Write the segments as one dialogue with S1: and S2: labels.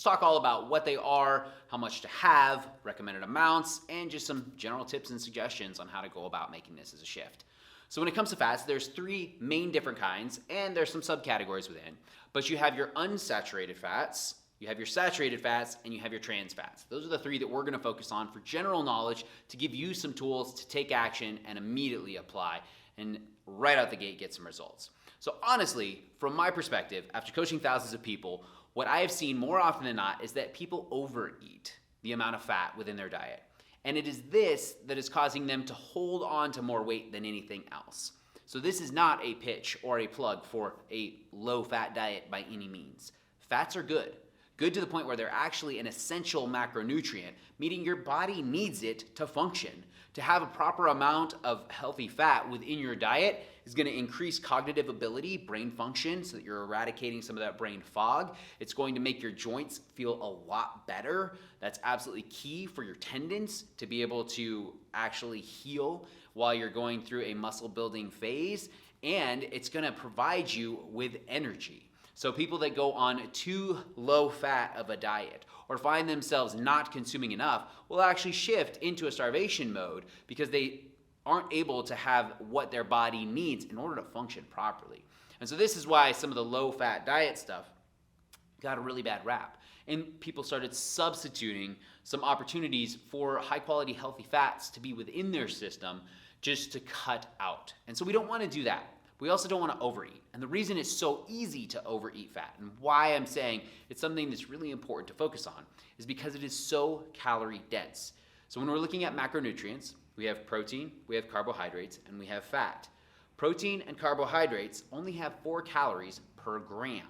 S1: Let's talk all about what they are, how much to have, recommended amounts, and just some general tips and suggestions on how to go about making this as a shift. So when it comes to fats, there's three main different kinds, and there's some subcategories within. But you have your unsaturated fats, you have your saturated fats, and you have your trans fats. Those are the three that we're gonna focus on for general knowledge to give you some tools to take action and immediately apply, and right out the gate get some results. So honestly, from my perspective, after coaching thousands of people, what I have seen more often than not is that people overeat the amount of fat within their diet. And it is this that is causing them to hold on to more weight than anything else. So this is not a pitch or a plug for a low-fat diet by any means. Fats are good. Good to the point where they're actually an essential macronutrient, meaning your body needs it to function. To have a proper amount of healthy fat within your diet is going to increase cognitive ability, brain function, so that you're eradicating some of that brain fog. It's going to make your joints feel a lot better. That's absolutely key for your tendons to be able to actually heal while you're going through a muscle building phase. And it's going to provide you with energy. So people that go on too low fat of a diet or find themselves not consuming enough will actually shift into a starvation mode because they aren't able to have what their body needs in order to function properly. And so this is why some of the low fat diet stuff got a really bad rap. And people started substituting some opportunities for high quality healthy fats to be within their system just to cut out. And so we don't want to do that. We also don't want to overeat. And the reason it's so easy to overeat fat and why I'm saying it's something that's really important to focus on is because it is so calorie dense. So when we're looking at macronutrients, we have protein, we have carbohydrates, and we have fat. Protein and carbohydrates only have 4 calories per gram.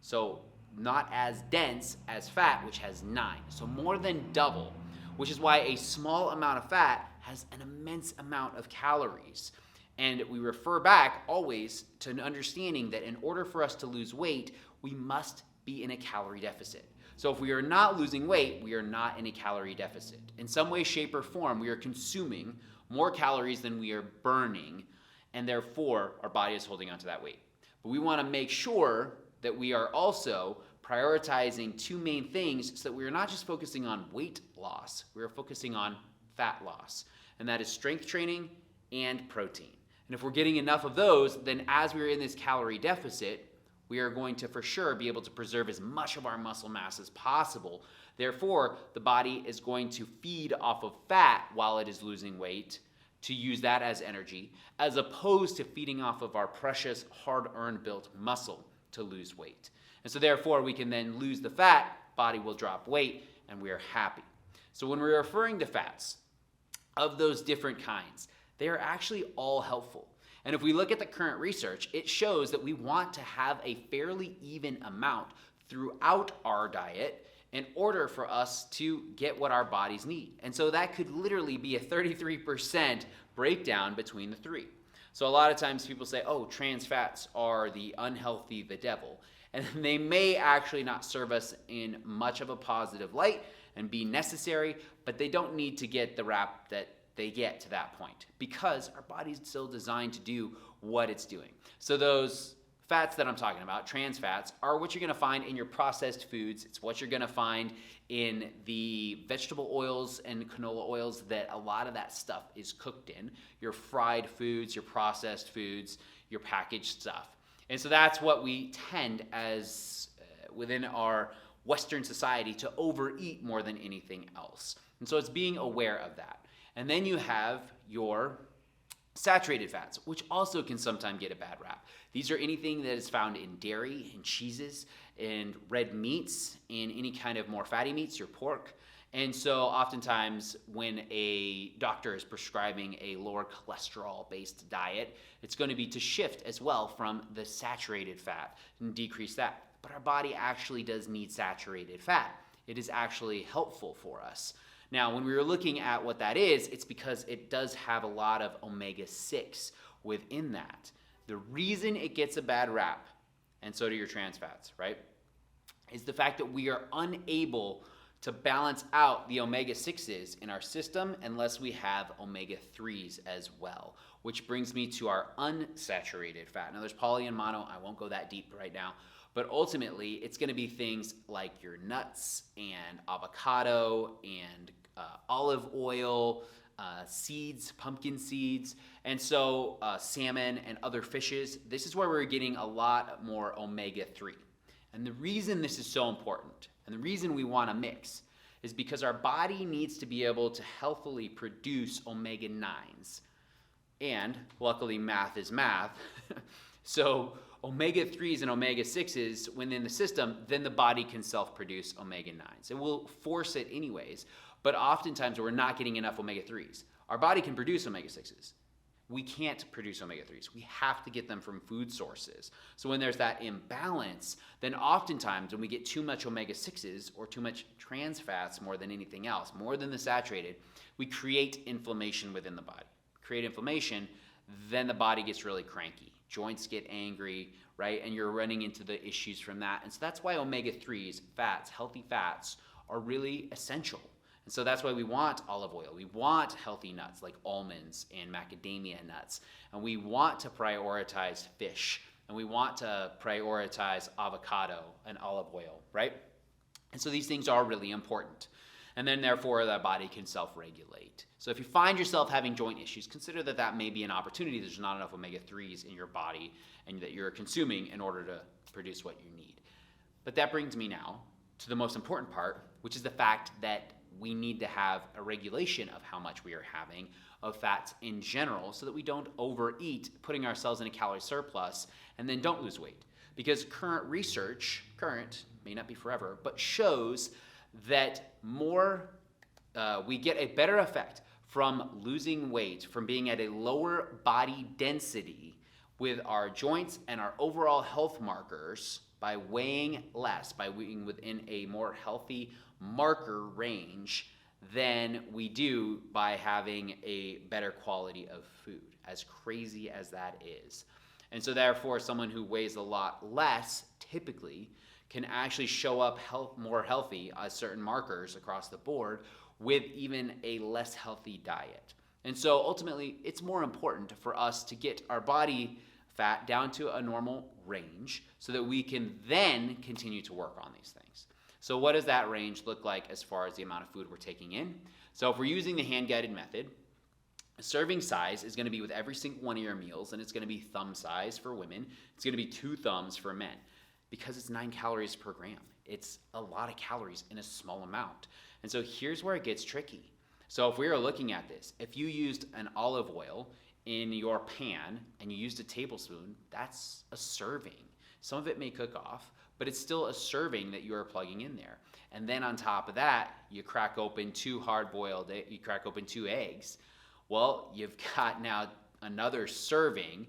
S1: So not as dense as fat, which has 9. So more than double, which is why a small amount of fat has an immense amount of calories. And we refer back always to an understanding that in order for us to lose weight, we must be in a calorie deficit. So if we are not losing weight, we are not in a calorie deficit. In some way, shape, or form, we are consuming more calories than we are burning, and therefore our body is holding on to that weight. But we want to make sure that we are also prioritizing two main things so that we are not just focusing on weight loss, we are focusing on fat loss, and that is strength training and protein. And if we're getting enough of those, then as we're in this calorie deficit, we are going to for sure be able to preserve as much of our muscle mass as possible. Therefore, the body is going to feed off of fat while it is losing weight to use that as energy, as opposed to feeding off of our precious, hard-earned built muscle to lose weight. And so therefore, we can then lose the fat, body will drop weight, and we are happy. So when we're referring to fats of those different kinds, they are actually all helpful. And if we look at the current research, it shows that we want to have a fairly even amount throughout our diet in order for us to get what our bodies need. And so that could literally be a 33% breakdown between the three. So a lot of times people say, oh, trans fats are the unhealthy, the devil. And they may actually not serve us in much of a positive light and be necessary, but they don't need to get the rap that they get to that point because our body's still designed to do what it's doing. So those fats that I'm talking about, trans fats, are what you're going to find in your processed foods. It's what you're going to find in the vegetable oils and canola oils that a lot of that stuff is cooked in, your fried foods, your processed foods, your packaged stuff. And so that's what we tend as within our Western society to overeat more than anything else. And so it's being aware of that. And then you have your saturated fats, which also can sometimes get a bad rap. These are anything that is found in dairy and cheeses and red meats and any kind of more fatty meats, your pork. And so oftentimes when a doctor is prescribing a lower cholesterol-based diet, it's going to be to shift as well from the saturated fat and decrease that. But our body actually does need saturated fat. It is actually helpful for us. Now, when we were looking at what that is, it's because it does have a lot of omega-6 within that. The reason it gets a bad rap, and so do your trans fats, right, is the fact that we are unable to balance out the omega-6s in our system unless we have omega-3s as well, which brings me to our unsaturated fat. Now, there's poly and mono. I won't go that deep right now. But ultimately, it's going to be things like your nuts and avocado and olive oil, seeds, pumpkin seeds, and so salmon and other fishes. This is where we're getting a lot more omega-3. And the reason this is so important, and the reason we want to mix, is because our body needs to be able to healthily produce omega-9s. And luckily, math is math. So omega-3s and omega-6s, when in the system, then the body can self-produce omega-9s. It will force it anyways, but oftentimes we're not getting enough omega-3s. Our body can produce omega-6s. We can't produce omega-3s. We have to get them from food sources. So when there's that imbalance, then oftentimes when we get too much omega-6s or too much trans fats more than anything else, more than the saturated, we create inflammation within the body. Create inflammation, then the body gets really cranky. Joints get angry, right? And you're running into the issues from that. And so that's why omega-3s, fats, healthy fats, are really essential. And so that's why we want olive oil. We want healthy nuts like almonds and macadamia nuts. And we want to prioritize fish. And we want to prioritize avocado and olive oil, right? And so these things are really important. And then therefore the body can self-regulate. So if you find yourself having joint issues, consider that that may be an opportunity. There's not enough omega-3s in your body and that you're consuming in order to produce what you need. But that brings me now to the most important part, which is the fact that we need to have a regulation of how much we are having of fats in general so that we don't overeat, putting ourselves in a calorie surplus and then don't lose weight. Because current research, may not be forever, but shows that we get a better effect from losing weight, from being at a lower body density with our joints and our overall health markers by weighing less, by weighing within a more healthy marker range than we do by having a better quality of food, as crazy as that is. And so therefore, someone who weighs a lot less typically can actually show up more healthy as certain markers across the board with even a less healthy diet. And so ultimately, it's more important for us to get our body fat down to a normal range so that we can then continue to work on these things. So what does that range look like as far as the amount of food we're taking in? So if we're using the hand-guided method, a serving size is going to be with every single one of your meals, and it's going to be thumb size for women. It's going to be 2 thumbs for men because it's 9 calories per gram. It's a lot of calories in a small amount. And so here's where it gets tricky. So if we are looking at this, if you used an olive oil in your pan and you used a tablespoon, that's a serving. Some of it may cook off, but it's still a serving that you are plugging in there. And then on top of that, you crack open 2 eggs. Well, you've got now another serving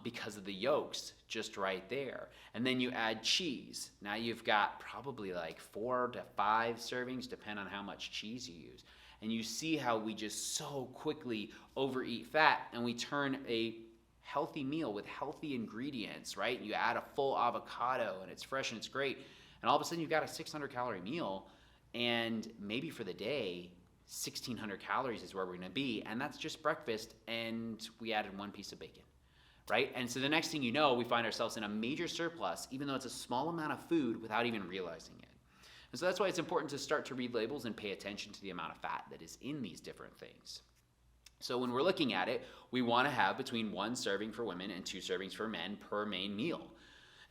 S1: because of the yolks just right there. And then you add cheese. Now you've got probably like 4 to 5 servings, depending on how much cheese you use. And you see how we just so quickly overeat fat and we turn a healthy meal with healthy ingredients, right? You add a full avocado and it's fresh and it's great. And all of a sudden you've got a 600 calorie meal, and maybe for the day, 1,600 calories is where we're gonna be. And that's just breakfast, and we added 1 piece of bacon, right? And so the next thing you know, we find ourselves in a major surplus, even though it's a small amount of food, without even realizing it. And so that's why it's important to start to read labels and pay attention to the amount of fat that is in these different things. So when we're looking at it, we want to have between 1 serving for women and 2 servings for men per main meal.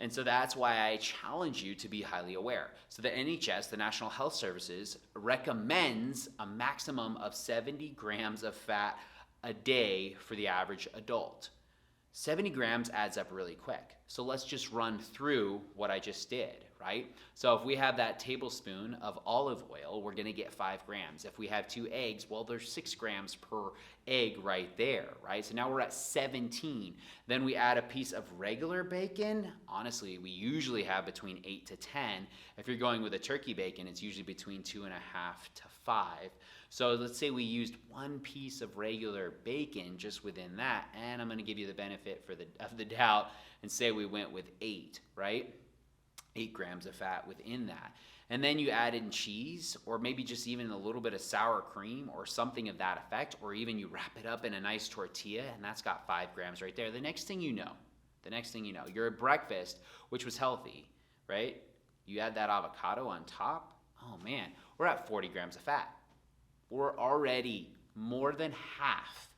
S1: And so that's why I challenge you to be highly aware. So the NHS, the National Health Services, recommends a maximum of 70 grams of fat a day for the average adult. 70 grams adds up really quick. So let's just run through what I just did, right? So if we have that tablespoon of olive oil, we're gonna get 5 grams. If we have 2 eggs, well, there's 6 grams per egg right there, right? So now we're at 17. Then we add a piece of regular bacon. Honestly, we usually have between 8 to 10. If you're going with a turkey bacon, it's usually between 2.5 to 5. So let's say we used 1 piece of regular bacon just within that, and I'm gonna give you the benefit of the doubt and say we went with 8, right? 8 grams of fat within that. And then you add in cheese, or maybe just even a little bit of sour cream or something of that effect, or even you wrap it up in a nice tortilla, and that's got 5 grams right there. The next thing you know, your breakfast, which was healthy, right? You add that avocado on top, oh man, we're at 40 grams of fat. We're already more than half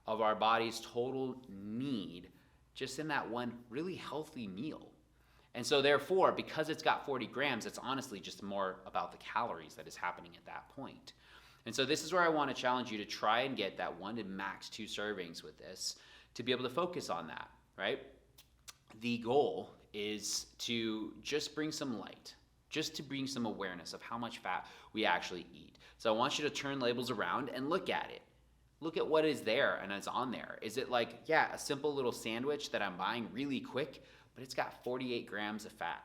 S1: of our body's total need just in that one really healthy meal. And so therefore, because it's got 40 grams, it's honestly just more about the calories that is happening at that point. And so this is where I want to challenge you to try and get that 1 to max 2 servings with this to be able to focus on that, right? The goal is to just bring some light, just to bring some awareness of how much fat we actually eat. So I want you to turn labels around and look at it. Look at what is there and is on there. Is it like, yeah, a simple little sandwich that I'm buying really quick, but it's got 48 grams of fat,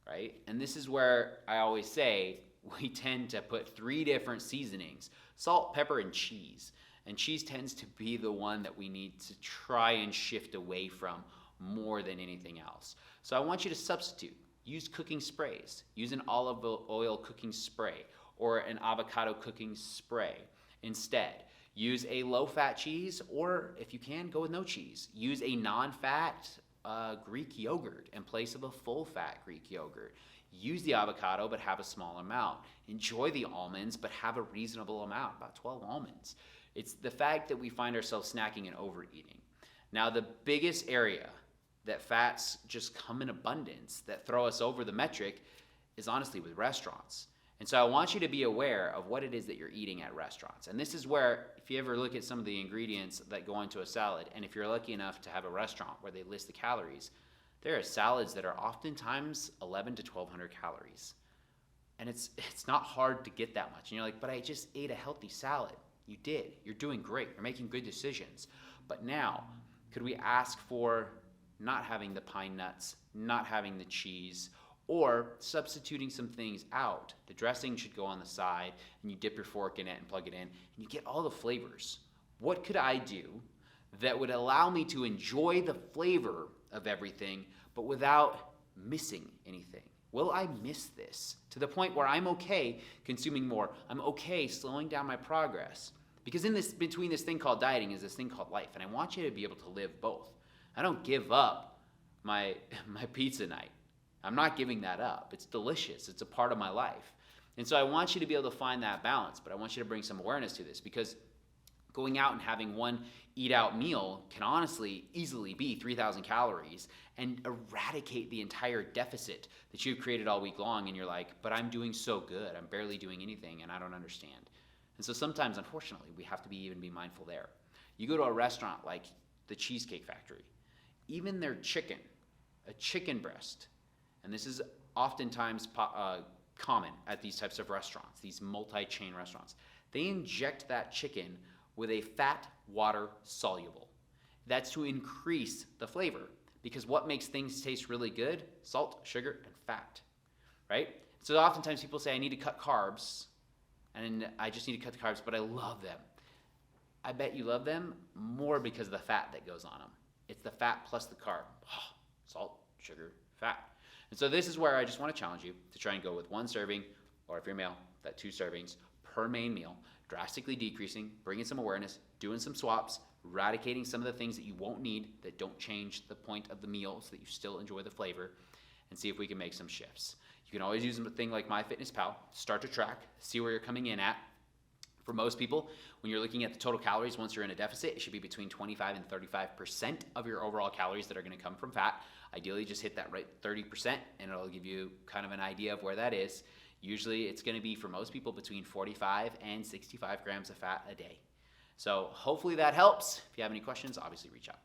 S1: right? And this is where I always say we tend to put 3 different seasonings: salt, pepper, and cheese. And cheese tends to be the one that we need to try and shift away from more than anything else. So I want you to substitute. Use cooking sprays. Use an olive oil cooking spray or an avocado cooking spray instead. Use a low-fat cheese, or if you can, go with no cheese. Use a non-fat Greek yogurt in place of a full-fat Greek yogurt. Use the avocado, but have a small amount. Enjoy the almonds, but have a reasonable amount, about 12 almonds. It's the fact that we find ourselves snacking and overeating. Now, the biggest area that fats just come in abundance that throw us over the metric is honestly with restaurants. And so I want you to be aware of what it is that you're eating at restaurants. And this is where, if you ever look at some of the ingredients that go into a salad, and if you're lucky enough to have a restaurant where they list the calories, there are salads that are oftentimes 11 to 1,200 calories. And it's not hard to get that much. And you're like, but I just ate a healthy salad. You did. You're doing great. You're making good decisions. But now, could we ask for not having the pine nuts, not having the cheese, or substituting some things out? The dressing should go on the side, and you dip your fork in it and plug it in, and you get all the flavors. What could I do that would allow me to enjoy the flavor of everything, but without missing anything? Will I miss this to the point where I'm okay consuming more? I'm okay slowing down my progress? Because in this, between this thing called dieting is this thing called life, and I want you to be able to live both. I don't give up my pizza night. I'm not giving that up. It's delicious. It's a part of my life. And so I want you to be able to find that balance, but I want you to bring some awareness to this, because going out and having one eat-out meal can honestly easily be 3,000 calories and eradicate the entire deficit that you've created all week long, and you're like, but I'm doing so good. I'm barely doing anything, and I don't understand. And so sometimes, unfortunately, we have to even be mindful there. You go to a restaurant like the Cheesecake Factory, even their chicken, a chicken breast, and this is oftentimes common at these types of restaurants, these multi-chain restaurants. They inject that chicken with a fat water soluble. That's to increase the flavor, because what makes things taste really good? Salt, sugar, and fat, right? So oftentimes people say, I need to cut carbs, and I just need to cut the carbs, but I love them. I bet you love them more because of the fat that goes on them. It's the fat plus the carb. Salt, sugar, fat. And so this is where I just want to challenge you to try and go with 1 serving, or if you're male, that 2 servings per main meal, drastically decreasing, bringing some awareness, doing some swaps, eradicating some of the things that you won't need that don't change the point of the meal so that you still enjoy the flavor, and see if we can make some shifts. You can always use a thing like MyFitnessPal, start to track, see where you're coming in at. For most people, when you're looking at the total calories, once you're in a deficit, it should be between 25 and 35% of your overall calories that are going to come from fat. Ideally, just hit that right 30%, and it'll give you kind of an idea of where that is. Usually, it's going to be, for most people, between 45 and 65 grams of fat a day. So hopefully that helps. If you have any questions, obviously reach out.